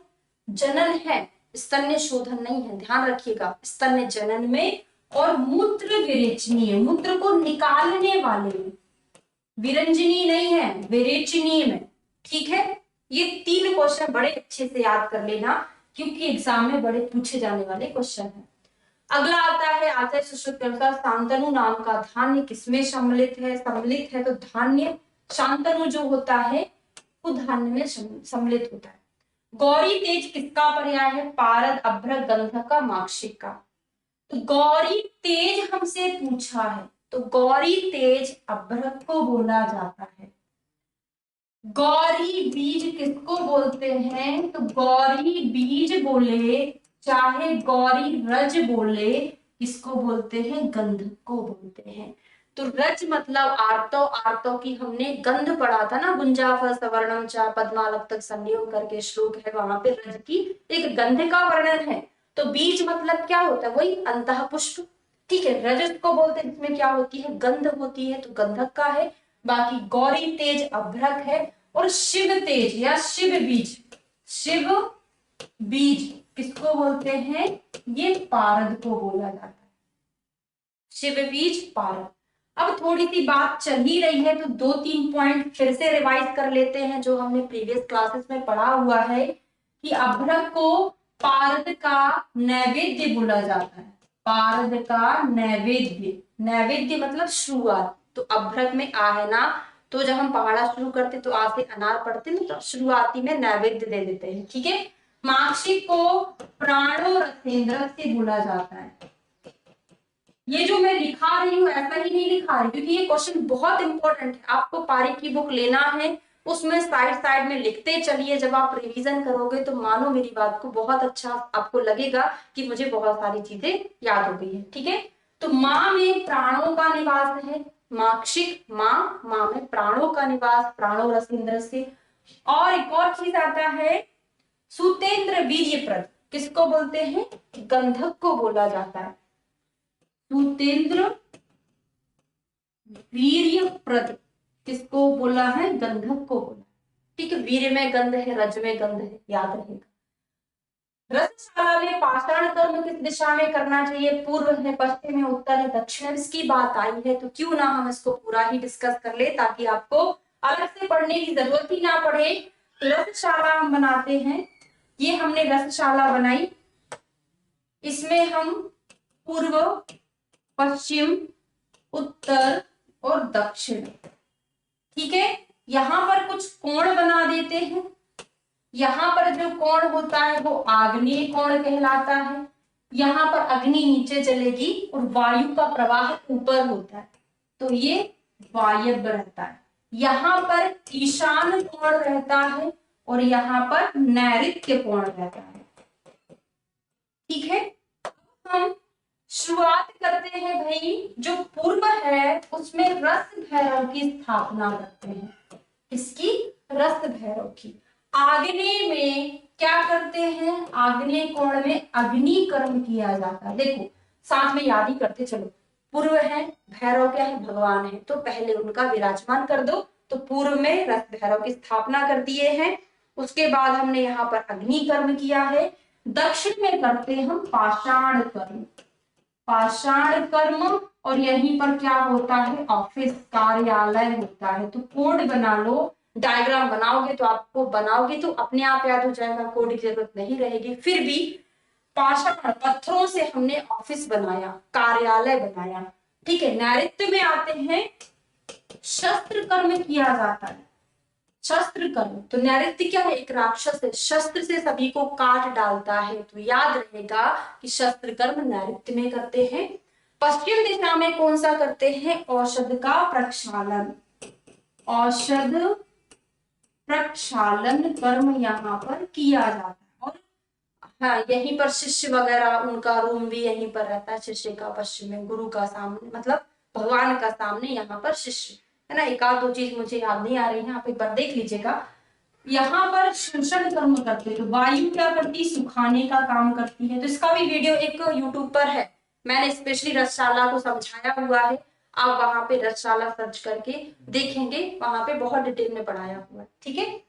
जनन है, स्तन्य शोधन नहीं है, ध्यान रखिएगा, स्तन्य जनन में। और मूत्र विरेचनीय, मूत्र को निकालने वाले में, विरंजनी नहीं है, विरेचनीय में। ठीक है, ये 3 क्वेश्चन बड़े अच्छे से याद कर लेना क्योंकि एग्जाम में बड़े पूछे जाने वाले क्वेश्चन हैं। अगला आता है आचार्य सुश्रुत के अनुसार शांतनु नाम का धान्य किसमें सम्मिलित है? सम्मिलित है तो धान्य, शांतनु जो होता है वो धान्य में सम्मिलित होता है। गौरी तेज किसका पर्याय है? पारद, अभ्रक, गंधक, माक्षिक का। तो गौरी तेज हमसे पूछा है तो गौरी तेज अभ्रक को बोला जाता है। गौरी बीज किसको बोलते हैं? तो गौरी बीज बोले चाहे गौरी रज बोले, किसको बोलते हैं? गंधक को बोलते हैं। तो रज मतलब आर्तो, आर्तो की हमने गंध पढ़ा था ना, गुंजाफल सवर्णम चा पद्मालक तक संयोग करके श्लोक है, वहां पे रज की एक गंध का वर्णन है। तो बीज मतलब क्या होता है? वही अंतः पुष्प। ठीक है, रजत को बोलते हैं जिसमें क्या होती है? गंध होती है, तो गंधक का है। बाकी गौरी तेज अभ्रक है और शिव तेज या शिव बीज, शिव बीज किसको बोलते हैं? ये पारद को बोला जाता है, शिव बीज पारद। अब थोड़ी सी बात चल ही रही है तो 2-3 पॉइंट फिर से रिवाइज कर लेते हैं जो हमने प्रीवियस क्लासेस में पढ़ा हुआ है कि अभ्रक को पारद का नैवेद्य बोला जाता है। पारद का नैवेद्य, नैवेद्य मतलब शुरुआत, तो अभ्रक में आ है ना, तो जब हम पढ़ना शुरू करते तो आ से अनार पढ़ते ना, तो शुरुआती में नैवेद्य दे देते हैं, ठीक है। माक्षिक को प्राणो रसेंद्र से बोला जाता है। ये जो मैं लिखा रही हूँ ऐसा ही नहीं लिखा रही, क्योंकि ये क्वेश्चन बहुत इंपॉर्टेंट है। आपको पारी की बुक लेना है, उसमें साइड साइड में लिखते चलिए, जब आप रिवीजन करोगे तो मानो मेरी बात को बहुत अच्छा आपको लगेगा कि मुझे बहुत सारी चीजें याद हो गई है, ठीक है। तो माँ में प्राणों का निवास है, माक्षिक माँ, माँ में प्राणों का निवास, प्राणो रसेंद्र से। और एक और चीज आता है सूतेंद्र वीर्यप्रद, किसको बोलते हैं? गंधक को बोला जाता है, सूतेंद्र वीर्यप्रद किसको बोला है? गंधक को बोला, ठीक है। वीर में गंध है, रज में गंध है, याद रहेगा। रसशाला में पाषाण कर्म किस दिशा में करना चाहिए? पूर्व है, पश्चिम है, उत्तर है, दक्षिण है। इसकी बात आई है तो क्यों ना हम इसको पूरा ही डिस्कस कर ले, ताकि आपको अलग से पढ़ने की जरूरत ही ना पड़े। रसशाला हम बनाते हैं, ये हमने रसशाला बनाई, इसमें हम पूर्व, पश्चिम, उत्तर और दक्षिण, ठीक है। यहां पर कुछ कोण बना देते हैं, यहां पर जो कोण होता है वो आग्नेय कोण कहलाता है। यहां पर अग्नि नीचे जलेगी और वायु का प्रवाह ऊपर होता है, तो ये वायव्य रहता है। यहां पर ईशान कोण रहता है और यहां पर नैऋत्य कोण रहता है, ठीक है। हम शुरुआत करते हैं भाई, जो पूर्व है उसमें रस भैरव की स्थापना करते हैं, इसकी रस भैरव की। आग्नेय में क्या करते हैं? आग्नेय कोण में अग्नि कर्म किया जाता है। देखो साथ में याद ही करते चलो, पूर्व है, भैरव क्या है? भगवान है, तो पहले उनका विराजमान कर दो, तो पूर्व में रस भैरव की स्थापना कर दिए हैं। उसके बाद हमने यहाँ पर अग्नि कर्म किया है। दक्षिण में करते हैं हम पाषाण कर्म, पाषाण कर्म, और यहीं पर क्या होता है? ऑफिस, कार्यालय होता है। तो कोड बना लो, डायग्राम बनाओगे तो आपको, बनाओगे तो अपने आप याद हो जाएगा, कोड की जरूरत नहीं रहेगी। फिर भी पाषाण पत्थरों से हमने ऑफिस बनाया, कार्यालय बनाया, ठीक है। नैऋत्य में आते हैं, शस्त्र कर्म किया जाता है, शस्त्र कर्म। तो नैऋत्य क्या है? एक राक्षस है, शस्त्र से सभी को काट डालता है, तो याद रहेगा कि शस्त्र कर्म नैऋत्य में करते हैं। पश्चिम दिशा में कौन सा करते हैं? औषध का प्रक्षालन, औषध प्रक्षालन कर्म यहाँ पर किया जाता है। और हाँ, यहीं पर शिष्य वगैरह, उनका रूम भी यहीं पर रहता है, शिष्य का पश्चिम में, गुरु का सामने, मतलब भगवान का सामने यहाँ पर शिष्य है ना। एक आध दो चीज मुझे याद नहीं आ रही है, आप एक बार देख लीजिएगा। यहाँ पर शोषण कर्म करते हैं, तो वायु क्या करती है? सुखाने का काम करती है। तो इसका भी वीडियो एक यूट्यूब पर है, मैंने स्पेशली रसशाला को समझाया हुआ है, आप वहां पे रसशाला सर्च करके देखेंगे, वहां पे बहुत डिटेल में पढ़ाया हुआ है, ठीक है।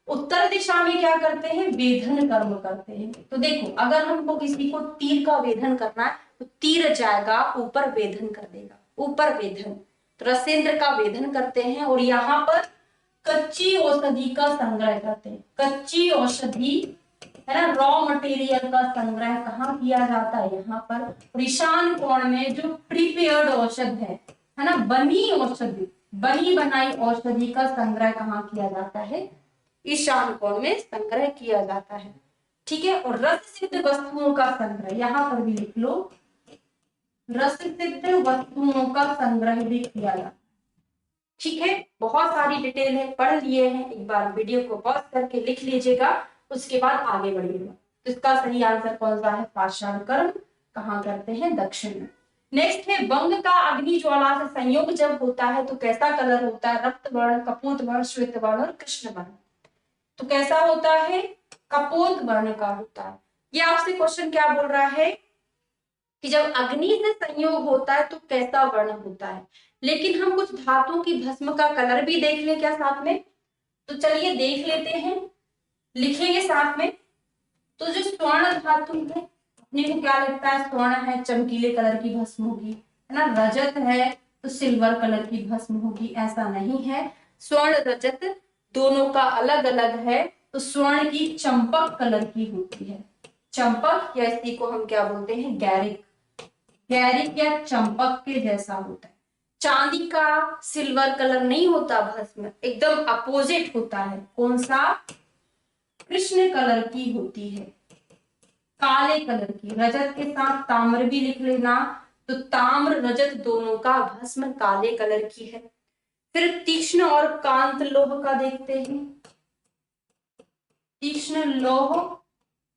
उत्तर दिशा में क्या करते हैं? वेधन कर्म करते हैं। तो देखो अगर हमको किसी को तीर का वेधन करना है तो तीर जाएगा ऊपर, वेधन कर देगा, ऊपर वेधन, तो रसेंद्र का वेधन करते हैं। और यहाँ पर कच्ची औषधि का संग्रह करते हैं, कच्ची औषधि है ना, रॉ मटेरियल का संग्रह कहाँ किया जाता है? यहाँ पर। ईशान कोण में जो प्रिपेयर्ड औषध है ना, बनी औषधि, बनी बनाई औषधि का संग्रह कहाँ किया जाता है? ईशान कोण में संग्रह किया जाता है, ठीक है। और रस सिद्ध वस्तुओं का संग्रह, यहाँ पर भी लिख लो, रस सिद्ध वस्तुओं का संग्रह भी किया जाता है, ठीक है। बहुत सारी डिटेल है, पढ़ लिए हैं, एक बार वीडियो को पॉज करके लिख लीजिएगा, उसके बाद आगे बढ़िएगा। तो इसका सही आंसर कौन सा है? पाषाण कर्म कहाँ करते हैं? दक्षिण में। नेक्स्ट है, वंग का अग्नि ज्वाला से संयोग जब होता है तो कैसा कलर होता है? रक्त वर्ण, कपूत वर्ण, श्वेत वर्ण और कृष्ण वर्ण। तो कैसा होता है? कपोत वर्ण का होता है। ये आपसे क्वेश्चन क्या बोल रहा है कि जब अग्नि से संयोग होता है तो कैसा वर्ण होता है। लेकिन हम कुछ धातुओं की भस्म का कलर भी देख लें क्या साथ में? तो चलिए देख लेते हैं, लिखेंगे साथ में। तो जो स्वर्ण धातु है, अपने को क्या लगता है, स्वर्ण है चमकीले कलर की भस्म होगी, है ना। रजत है तो सिल्वर कलर की भस्म होगी, ऐसा नहीं है। स्वर्ण रजत दोनों का अलग अलग है। तो स्वर्ण की चंपक कलर की होती है, चंपक, या इसी को हम क्या बोलते हैं, गैरिक। गैरिक या चंपक के जैसा होता है। चांदी का सिल्वर कलर नहीं होता भस्म, एकदम अपोजिट होता है। कौन सा, कृष्ण कलर की होती है, काले कलर की। रजत के साथ ताम्र भी लिख लेना, तो ताम्र रजत दोनों का भस्म काले कलर की है। फिर तीक्ष्ण और कांत लोह का देखते हैं। तीक्ष्ण लोह,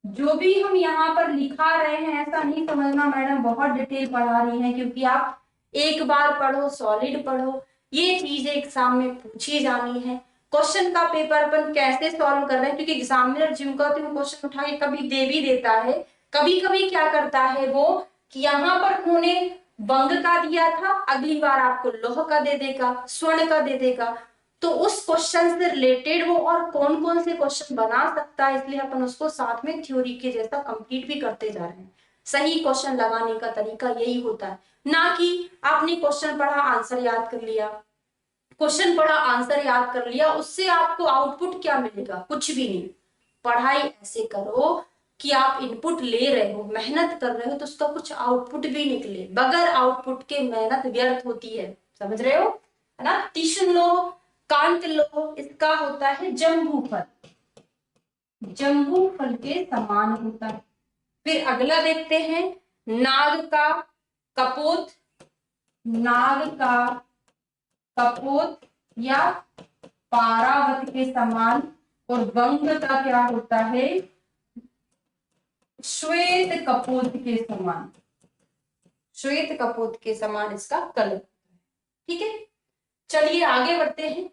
जो भी हम यहाँ पर लिखा रहे हैं ऐसा नहीं समझना मैडम बहुत डिटेल पढ़ा रही हैं, क्योंकि आप एक बार पढ़ो, सॉलिड पढ़ो, ये चीजें एग्जाम में पूछी जानी है। क्वेश्चन का पेपर अपन कैसे सॉल्व कर रहे हैं, क्योंकि एग्जामिनर जिनका तो क्वेश्चन उठा के कभी दे भी देता है, कभी कभी क्या करता है वो कि यहाँ पर उन्होंने वंग का दिया था, अगली बार आपको लोह का दे देगा, स्वर्ण का दे देगा। तो उस क्वेश्चन से रिलेटेड वो और कौन कौन से क्वेश्चन बना सकता है, इसलिए अपन उसको साथ में थ्योरी के जैसा कंप्लीट भी करते जा रहे हैं। सही क्वेश्चन लगाने का तरीका यही होता है, ना कि आपने क्वेश्चन पढ़ा आंसर याद कर लिया, क्वेश्चन पढ़ा आंसर याद कर लिया, उससे आपको आउटपुट क्या मिलेगा, कुछ भी नहीं। पढ़ाई ऐसे करो कि आप इनपुट ले रहे हो, मेहनत कर रहे हो, तो उसका कुछ आउटपुट भी निकले। बगैर आउटपुट के मेहनत व्यर्थ होती है, समझ रहे हो, है ना। तीक्ष्ण लोह, कांत लोह, इसका होता है जम्बू फल, जम्बू फल के समान होता है। फिर अगला देखते हैं, नाग का कपोत, नाग का कपोत या पारावत के समान। और वंग का क्या होता है, श्वेत कपोत के समान, श्वेत कपोत के समान इसका कलर। ठीक है, चलिए आगे बढ़ते हैं।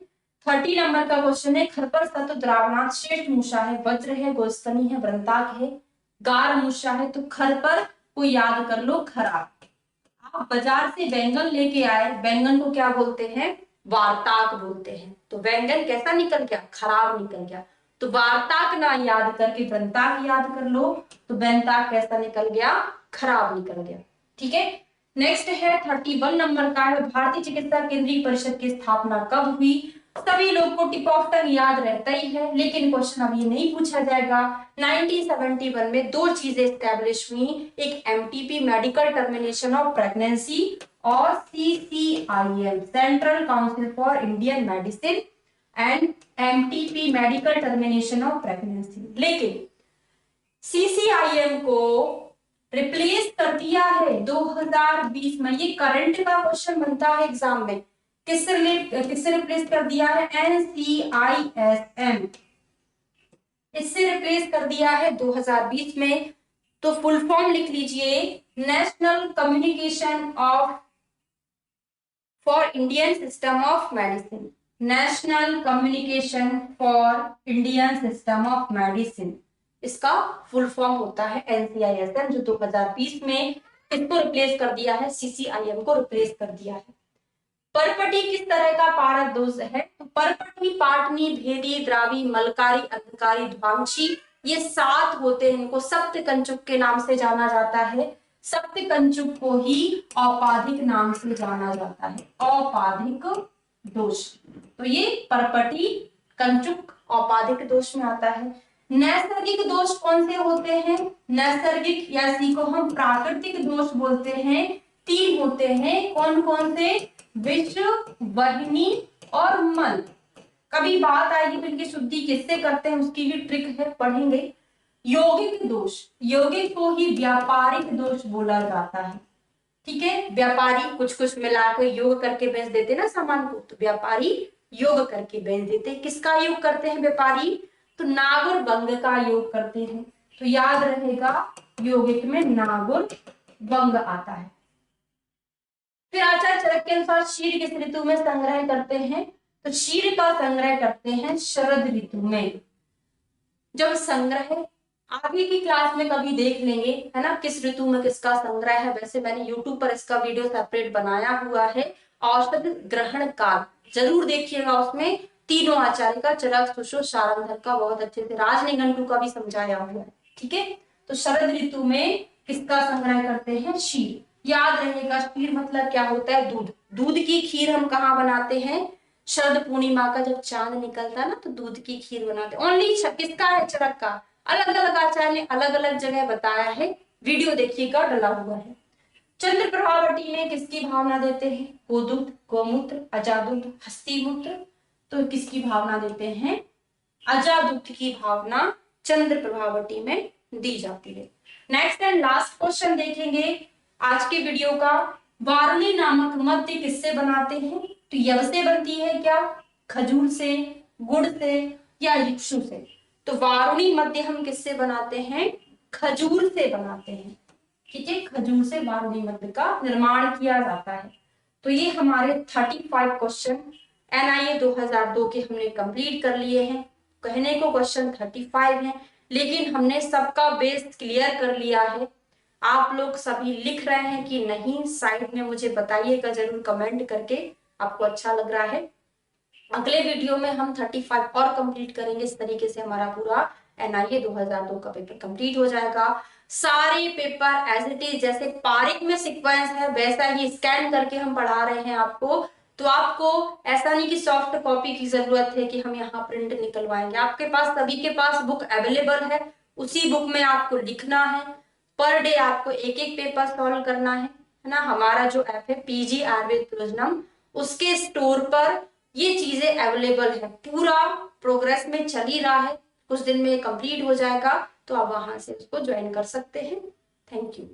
30 नंबर का क्वेश्चन है, खरपर सतु द्रावणात् श्रेष्ठ मूषा है, वज्र है, गोस्तनी है, वृंताक है, गार मूषा है। तो खरपर को याद कर लो, खराब। आप बाजार से बैंगन लेके आए, बैंगन को क्या बोलते हैं, वार्ताक बोलते हैं। तो बैंगन कैसा निकल गया, खराब निकल गया। तो वार्ताक ना याद करके वृंताक याद कर लो, तो वृंताक कैसा निकल गया, खराब निकल गया। ठीक है, नेक्स्ट है 31 नंबर का है, भारतीय चिकित्सा केंद्रीय परिषद की स्थापना कब हुई। सभी लोग को टिप ऑफ टंग याद रहता ही है, लेकिन क्वेश्चन अब ये नहीं पूछा जाएगा। 1971 में दो चीजें स्टैब्लिश हुई, एक MTP medical termination of pregnancy और CCIM central council for Indian medicine and MTP medical termination of pregnancy. लेकिन सीसीआईएम को रिप्लेस कर दिया है 2020 में। ये करंट का क्वेश्चन बनता है एग्जाम में, किससे रिप्लेस कर दिया है, एनसीआईएसएम, इससे रिप्लेस कर दिया है 2020 में। तो फुल फॉर्म लिख लीजिए, national communication of for Indian system of medicine, national communication for Indian system of medicine, इसका फुल फॉर्म होता है एनसीआईएसएम, जो 2020 में इसको रिप्लेस कर दिया है, सीसीआईएम को रिप्लेस कर दिया है। परपटी किस तरह का पारक दोष है, तो परपटी, पाटनी, भेदी, द्रावी, मलकारी, अंधकारी, ध्वांशी, ये 7 होते हैं। इनको सप्त कंचुक के नाम से जाना जाता है। सप्त कंचुक को ही औपाधिक नाम से जाना जाता है, औपाधिक दोष। तो ये परपटी, कंचुक औपाधिक दोष में आता है। नैसर्गिक दोष कौन से होते हैं, नैसर्गिक या इसी को हम प्राकृतिक दोष बोलते हैं। 3 होते हैं, कौन कौन से, विष, वहनी और मल। कभी बात आएगी तो इनकी शुद्धि किससे करते हैं उसकी भी ट्रिक है, पढ़ेंगे। यौगिक दोष, यौगिक को ही व्यापारिक दोष बोला जाता है। ठीक है, व्यापारी कुछ कुछ मिलाकर योग करके बेच देते ना सामान को, तो व्यापारी योग करके बेच देते। किसका योग करते हैं व्यापारी, तो नाग और वंग का योग करते हैं। तो याद रहेगा, यौगिक में नाग और वंग आता है। फिर आचार्य चरक के अनुसार क्षीर किस ऋतु में संग्रह करते हैं, तो क्षीर का संग्रह करते हैं शरद ऋतु में। जब संग्रह आगे की क्लास में कभी देख लेंगे, है ना, किस ऋतु में किसका संग्रह है। वैसे मैंने YouTube पर इसका वीडियो सेपरेट बनाया हुआ है, औषध ग्रहण काल, जरूर देखिएगा उसमें। तीनों आचार्य का, चरक, सुश्रुत, सारंधर का बहुत अच्छे से, राजनिघंटु का भी समझाया हुआ है। ठीक है, तो शरद ऋतु में किसका संग्रह करते हैं? क्षीर। याद रहेगा क्षीर मतलब क्या होता है? दूध। दूध की खीर हम कहाँ बनाते हैं? शरद पूर्णिमा का जब चांद निकलता है ना, तो दूध की खीर बनाते हैं। ओनली किसका है? चरक का। अलग अलग आचार्य ने अलग अलग जगह बताया है, वीडियो देखिएगा, डला हुआ है। चंद्र प्रभावटी में किसकी भावना देते हैं? गोदूत, गोमूत्र, अजादूत, हस्तिमूत्र। तो किसकी भावना देते हैं? अजादूत की भावना चंद्र प्रभावटी में दी जाती है। नेक्स्ट एंड लास्ट क्वेश्चन देखेंगे आज के वीडियो का। वारुणी नामक मद्य किससे बनाते हैं? तो यव से बनती है क्या? खजूर से, गुड़ से या इक्षु से? तो वारुणी मद्य हम किससे बनाते हैं? खजूर से बनाते हैं। ठीक है, खजूर से वारुणी मद्य का निर्माण किया जाता है। तो ये हमारे 35 क्वेश्चन NIA 2002 के हमने कंप्लीट कर लिए हैं। कहने को क्वेश्चन 35 है, लेकिन हमने सबका बेस क्लियर कर लिया है। आप लोग सभी लिख रहे हैं कि नहीं? साइड में मुझे बताइएगा जरूर कमेंट करके, आपको अच्छा लग रहा है। अगले वीडियो में हम 35 और कंप्लीट करेंगे। इस तरीके से हमारा पूरा NIA 2002 का पेपर कंप्लीट हो जाएगा। सारे पेपर एज इट इज, जैसे पारिक में सीक्वेंस है वैसा ही स्कैन करके हम पढ़ा रहे हैं आपको। तो आपको ऐसा नहीं कि सॉफ्ट कॉपी की जरूरत है कि हम यहाँ प्रिंट निकलवाएंगे। आपके पास, सभी के पास बुक अवेलेबल है, उसी बुक में आपको लिखना है। पर डे आपको एक एक पेपर सॉल्व करना है ना। हमारा जो ऐप है PG आयुर्वेद प्रोजनम, उसके स्टोर पर ये चीजें अवेलेबल है। पूरा प्रोग्रेस में चल ही रहा है, कुछ दिन में कंप्लीट हो जाएगा, तो आप वहां से उसको ज्वाइन कर सकते हैं। Thank you.